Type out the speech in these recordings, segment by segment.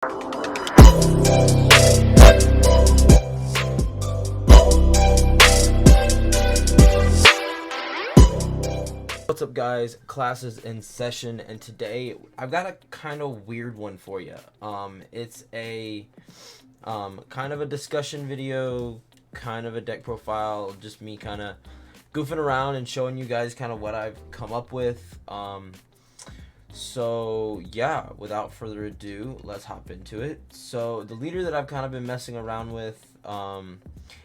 What's up, guys? Class is in session, and today I've got a kind of weird one for you. It's a kind of a discussion video, kind of a deck profile, just me kind of goofing around and showing you guys kind of what I've come up with. So yeah, without further ado, let's hop into it. So the leader that I've kind of been messing around with, and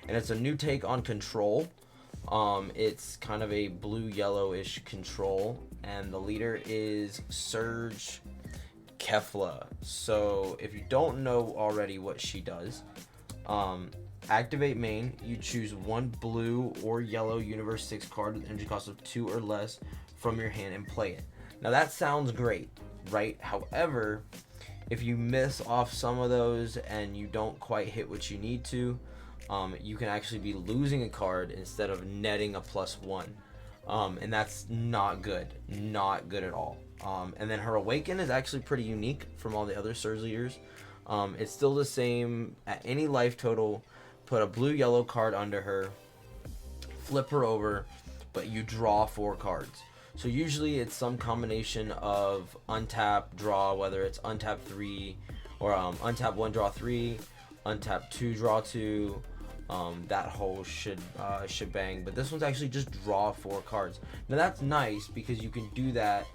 it's a new take on control. It's kind of a blue-yellowish control, and the leader is Surge Kefla. So if you don't know already what she does, activate main, you choose one blue or yellow Universe 6 card with energy cost of 2 or less from your hand and play it. Now that sounds great, right? However, if you miss off some of those and you don't quite hit what you need to, you can actually be losing a card instead of netting a +1, and that's not good at all. And then her awaken is actually pretty unique from all the other Surge leaders. It's still the same. At any life total, put a blue-yellow card under her, flip her over, but you draw 4 cards. So usually it's some combination of untap, draw, whether it's untap 3 or untap 1, draw 3, untap 2, draw 2, that whole shebang. But this one's actually just draw 4 cards. Now that's nice because you can do that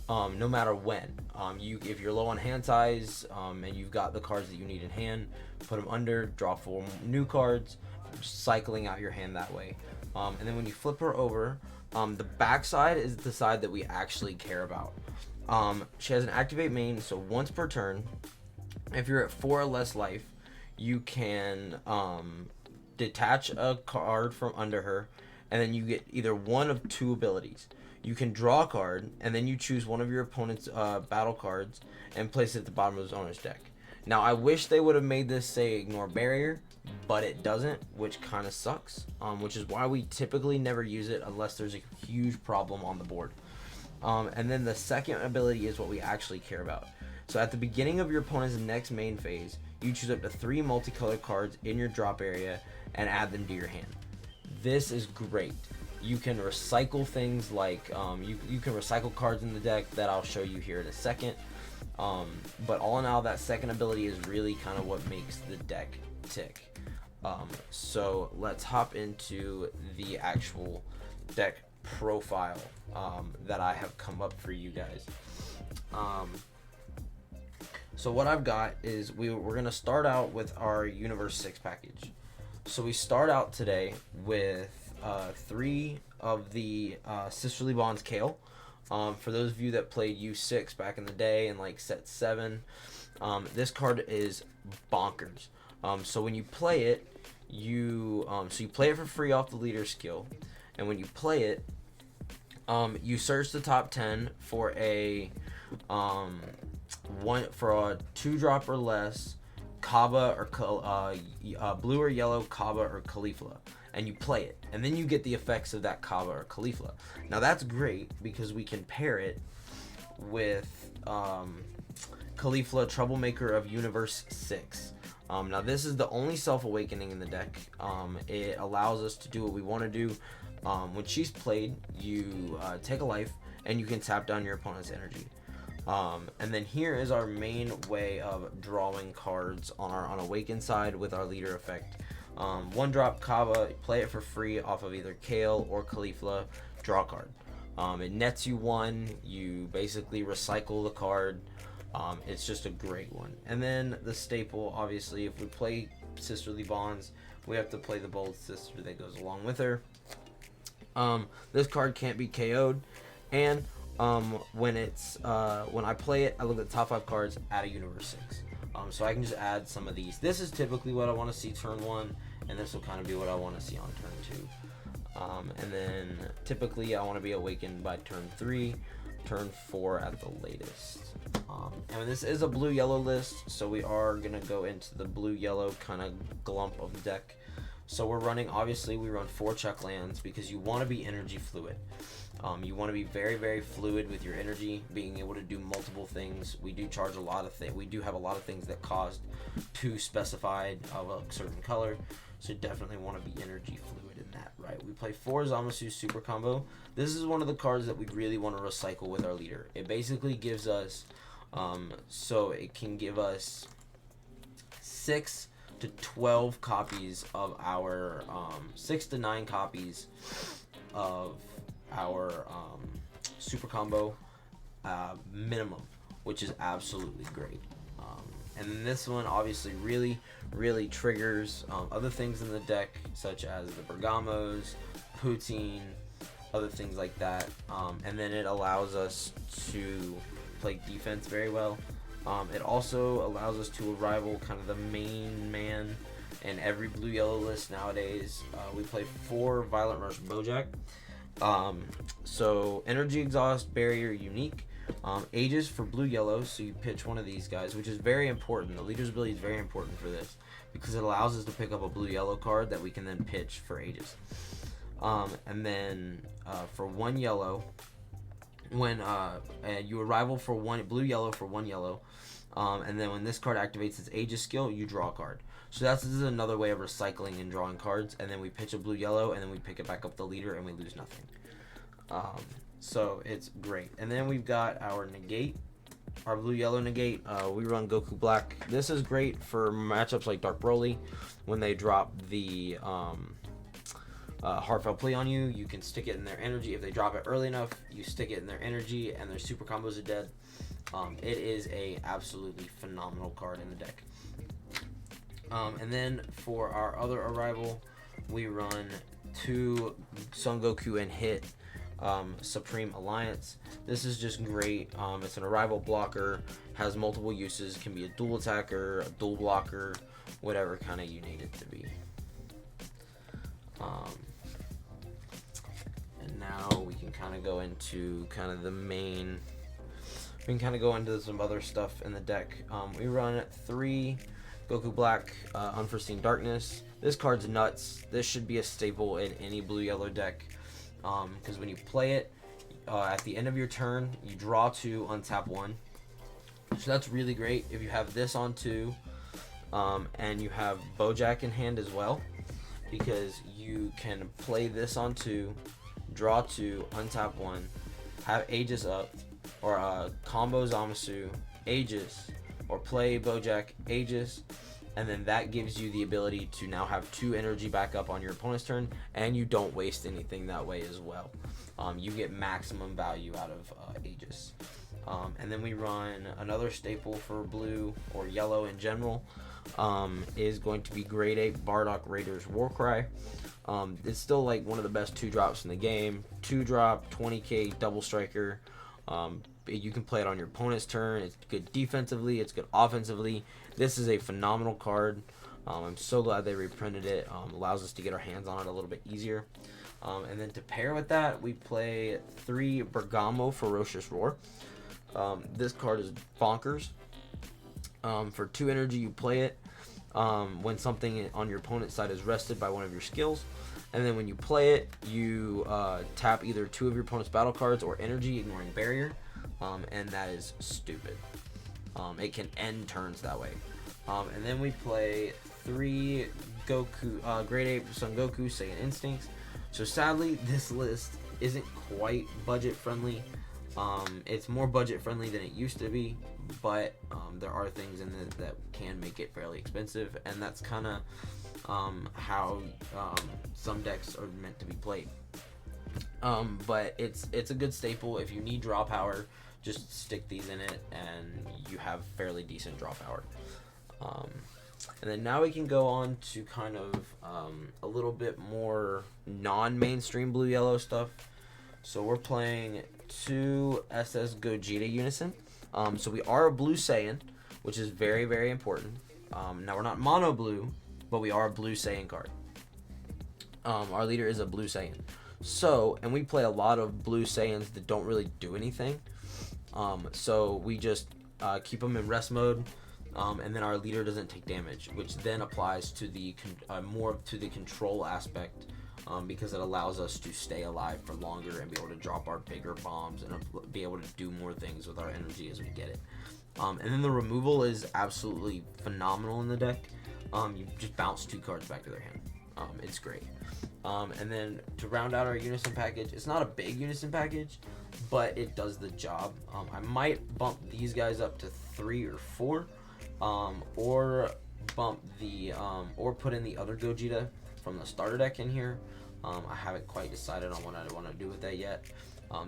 no matter when. If you're low on hand size and you've got the cards that you need in hand, put them under, draw 4 new cards, cycling out your hand that way. And then when you flip her over, the back side is the side that we actually care about. She has an activate main, so once per turn, if you're at 4 or less life, you can detach a card from under her, and then you get either one of 2 abilities. You can draw a card, and then you choose one of your opponent's battle cards and place it at the bottom of his owner's deck. Now, I wish they would have made this say ignore barrier, but it doesn't, which kind of sucks, which is why we typically never use it unless there's a huge problem on the board. And then the second ability is what we actually care about. So at the beginning of your opponent's next main phase, you choose up to 3 multicolored cards in your drop area and add them to your hand. This is great. You can recycle things like, you can recycle cards in the deck that I'll show you here in a second. But all in all, that second ability is really kind of what makes the deck tick. So let's hop into the actual deck profile that I have come up for you guys. So what I've got is we're going to start out with our Universe 6 package. So we start out today with 3 of the Sisterly Bonds Kale. For those of you that played U6 back in the day and like set 7, this card is bonkers. So when you play it, you play it for free off the leader skill, and when you play it, you search the top 10 for a 2-drop or less Kaba or blue or yellow Kaba or Kefla, and you play it, and then you get the effects of that Kaba or Kefla. Now that's great because we can pair it with Kefla, Troublemaker of Universe 6. Now this is the only self-awakening in the deck. It allows us to do what we want to do. When she's played, you take a life and you can tap down your opponent's energy. And then here is our main way of drawing cards on our unawakened side with our leader effect. 1-drop Kaba, play it for free off of either Kale or Kefla, draw a card. It nets you 1, you basically recycle the card. It's just a great one. And then the staple, obviously, if we play Sisterly Bonds, we have to play the Bold Sister that goes along with her. This card can't be KO'd, and when I play it, I look at the top 5 cards, add a Universe 6. So I can just add some of these. This is typically what I want to see turn 1, and this will kind of be what I want to see on turn 2. And then typically I want to be awakened by turn 3, turn 4 at the latest. And this is a blue-yellow list, so we are going to go into the blue-yellow kind of glump of the deck. So we're running, obviously, we run 4 check lands because you want to be energy fluid. You want to be very, very fluid with your energy, being able to do multiple things. We do charge a lot of things. We do have a lot of things that cost 2 specified of a certain color. So definitely want to be energy fluid in that, right? We play 4 Zamasu Super Combo. This is one of the cards that we really want to recycle with our leader. It basically gives us, so it can give us 6 to 12 copies of our, 6 to 9 copies of our super combo minimum, which is absolutely great. And then this one obviously really triggers other things in the deck, such as the Bergamos, Poutine, other things like that. And then it allows us to play defense very well. It also allows us to rival kind of the main man in every blue-yellow list nowadays. We play 4 Violent Rush Bojack. So energy exhaust, barrier, unique. Aegis for blue-yellow, so you pitch one of these guys, which is very important. The leader's ability is very important for this because it allows us to pick up a blue-yellow card that we can then pitch for Aegis. And then for 1 yellow, when you arrival for 1 blue-yellow for 1 yellow, and then when this card activates its Aegis skill, you draw a card. So this is another way of recycling and drawing cards, and then we pitch a blue-yellow, and then we pick it back up the leader, and we lose nothing. So it's great. And then we've got our negate, our blue-yellow negate. We run Goku Black. This is great for matchups like Dark Broly. When they drop the Heartfelt Plea on you, you can stick it in their energy. If they drop it early enough, you stick it in their energy, and their super combos are dead. It is a absolutely phenomenal card in the deck. And then for our other arrival, we run 2 Son Goku and hit Supreme Alliance. This is just great. It's an arrival blocker, has multiple uses, can be a dual attacker, a dual blocker, whatever kind of you need it to be. And now we can kind of go into kind of the main. We can kind of go into some other stuff in the deck. We run 3 Goku Black, Unforeseen Darkness. This card's nuts. This should be a staple in any blue-yellow deck. Because when you play it, at the end of your turn, you draw 2, untap 1. So that's really great. If you have this on 2, and you have Bojack in hand as well, because you can play this on 2, draw 2, untap 1, have Aegis up, or combo Zamasu, Aegis, or play Bojack, Aegis, and then that gives you the ability to now have 2 energy back up on your opponent's turn, and you don't waste anything that way as well. You get maximum value out of Aegis. And then we run another staple for blue or yellow in general, is going to be Grade 8 Bardock Raiders Warcry. It's still like one of the best 2-drops in the game. 2-drop, 20k, double striker. You can play it on your opponent's turn. It's good defensively. It's good offensively. This is a phenomenal card. I'm so glad they reprinted it. Allows us to get our hands on it a little bit easier. And then to pair with that, we play 3 Bergamo Ferocious Roar. This card is bonkers. For 2 energy, you play it when something on your opponent's side is rested by one of your skills. And then when you play it, you tap either 2 of your opponent's battle cards or energy, ignoring barrier. And that is stupid. It can end turns that way. And then we play 3 Goku, Grade 8 Son Goku, Saiyan Instincts. So sadly, this list isn't quite budget friendly. It's more budget friendly than it used to be, but there are things in it that can make it fairly expensive, and that's kind of how some decks are meant to be played. But it's a good staple. If you need draw power, just stick these in it, and you have fairly decent draw power. And then now we can go on to kind of a little bit more non-mainstream blue-yellow stuff. So we're playing 2 SS Gogeta Unison. So we are a blue Saiyan, which is very, very important. Now we're not mono blue, but we are a blue Saiyan card. Our leader is a blue Saiyan. So, and we play a lot of blue Saiyans that don't really do anything. So we just keep them in rest mode. and then our leader doesn't take damage, which then applies to the more to the control aspect, because it allows us to stay alive for longer and be able to drop our bigger bombs and be able to do more things with our energy as we get it. And then the removal is absolutely phenomenal in the deck. You just bounce 2 cards back to their hand. It's great. And then to round out our Unison package, it's not a big Unison package, but it does the job. I might bump these guys up to 3 or 4, or bump the or put in the other Gogeta from the starter deck in here. I haven't quite decided on what I want to do with that yet.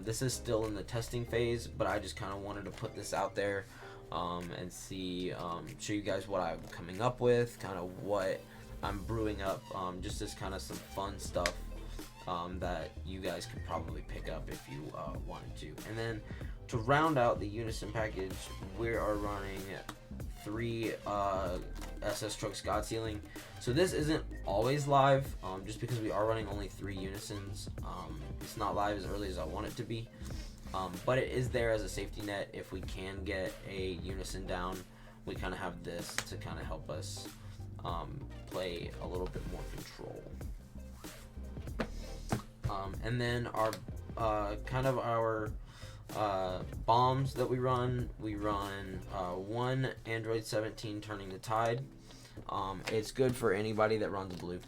This is still in the testing phase, but I just kind of wanted to put this out there, and see, show you guys what I'm coming up with, kind of what I'm brewing up, just as kind of some fun stuff that you guys could probably pick up if you wanted to. And then to round out the Unison package, we are running 3 SS Trucks God Sealing. So this isn't always live, just because we are running only 3 Unisons. It's not live as early as I want it to be, but it is there as a safety net. If we can get a Unison down, we kind of have this to kind of help us play a little bit more control. And then our our bombs that we run 1 Android 17 Turning the Tide. It's good for anybody that runs blue.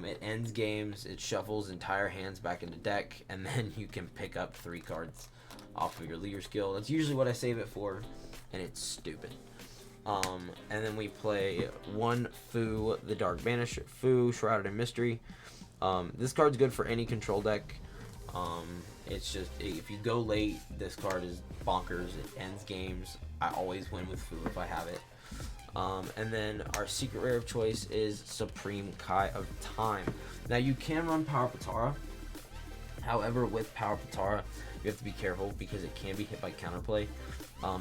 It ends games, it shuffles entire hands back into deck, and then you can pick up 3 cards off of your leader skill. That's usually what I save it for, and it's stupid. And then we play 1 Fu, the Dark Banisher, Fu, Shrouded in Mystery. This card's good for any control deck. It's just, if you go late, this card is bonkers. It ends games. I always win with Fu if I have it. And then our secret rare of choice is Supreme Kai of Time. Now you can run Power Patara. However, with Power Patara, you have to be careful because it can be hit by counterplay.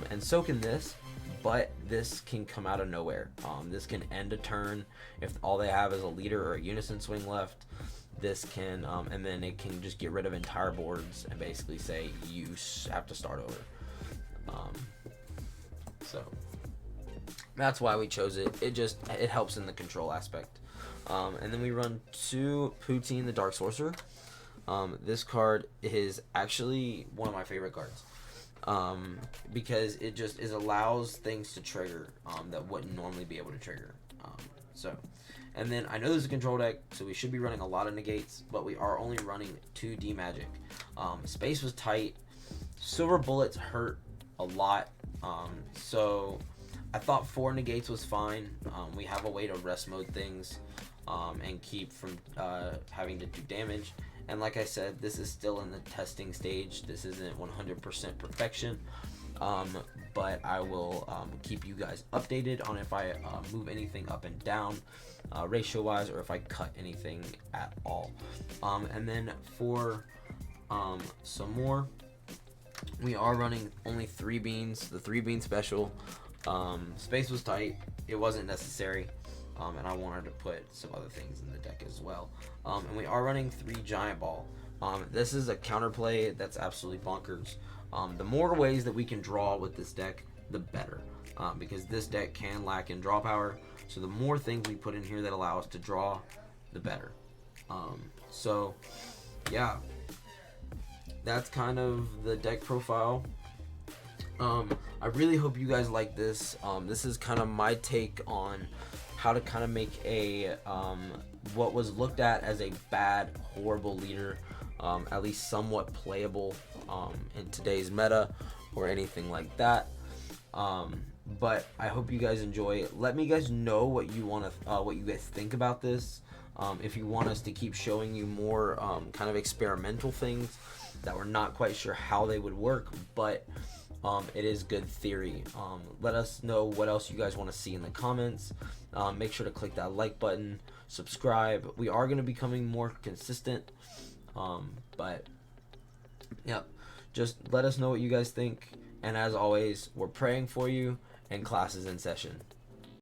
And so can this, but this can come out of nowhere. This can end a turn if all they have is a leader or a Unison swing left. This can, and then it can just get rid of entire boards and basically say you have to start over. So that's why we chose it. It helps in the control aspect. And then we run 2 Poutine, the Dark Sorcerer. This card is actually one of my favorite cards, because it allows things to trigger that wouldn't normally be able to trigger. And then I know this is a control deck, so we should be running a lot of negates, but we are only running 2 D-Magic. Space was tight. Silver Bullets hurt a lot, so I thought 4 negates was fine. We have a way to rest mode things and keep from having to do damage. And like I said, this is still in the testing stage. This isn't 100% perfection, but I will keep you guys updated on if I move anything up and down ratio wise, or if I cut anything at all. And then for some more, we are running only 3 beans, the 3 bean special. Space was tight, it wasn't necessary, and I wanted to put some other things in the deck as well. And we are running 3 giant ball. This is a counterplay that's absolutely bonkers. The more ways that we can draw with this deck, the better, because this deck can lack in draw power. So the more things we put in here that allow us to draw, the better. So yeah, that's kind of the deck profile. I really hope you guys like this. This is kind of my take on how to kind of make a what was looked at as a bad, horrible leader, at least somewhat playable in today's meta or anything like that. But I hope you guys enjoy it. Let me guys know what you want to, what you guys think about this. If you want us to keep showing you more kind of experimental things that we're not quite sure how they would work, but it is good theory. Let us know what else you guys want to see in the comments. Make sure to click that like button, subscribe. We are going to be becoming more consistent, but yeah, just let us know what you guys think. And as always, we're praying for you, and class is in session.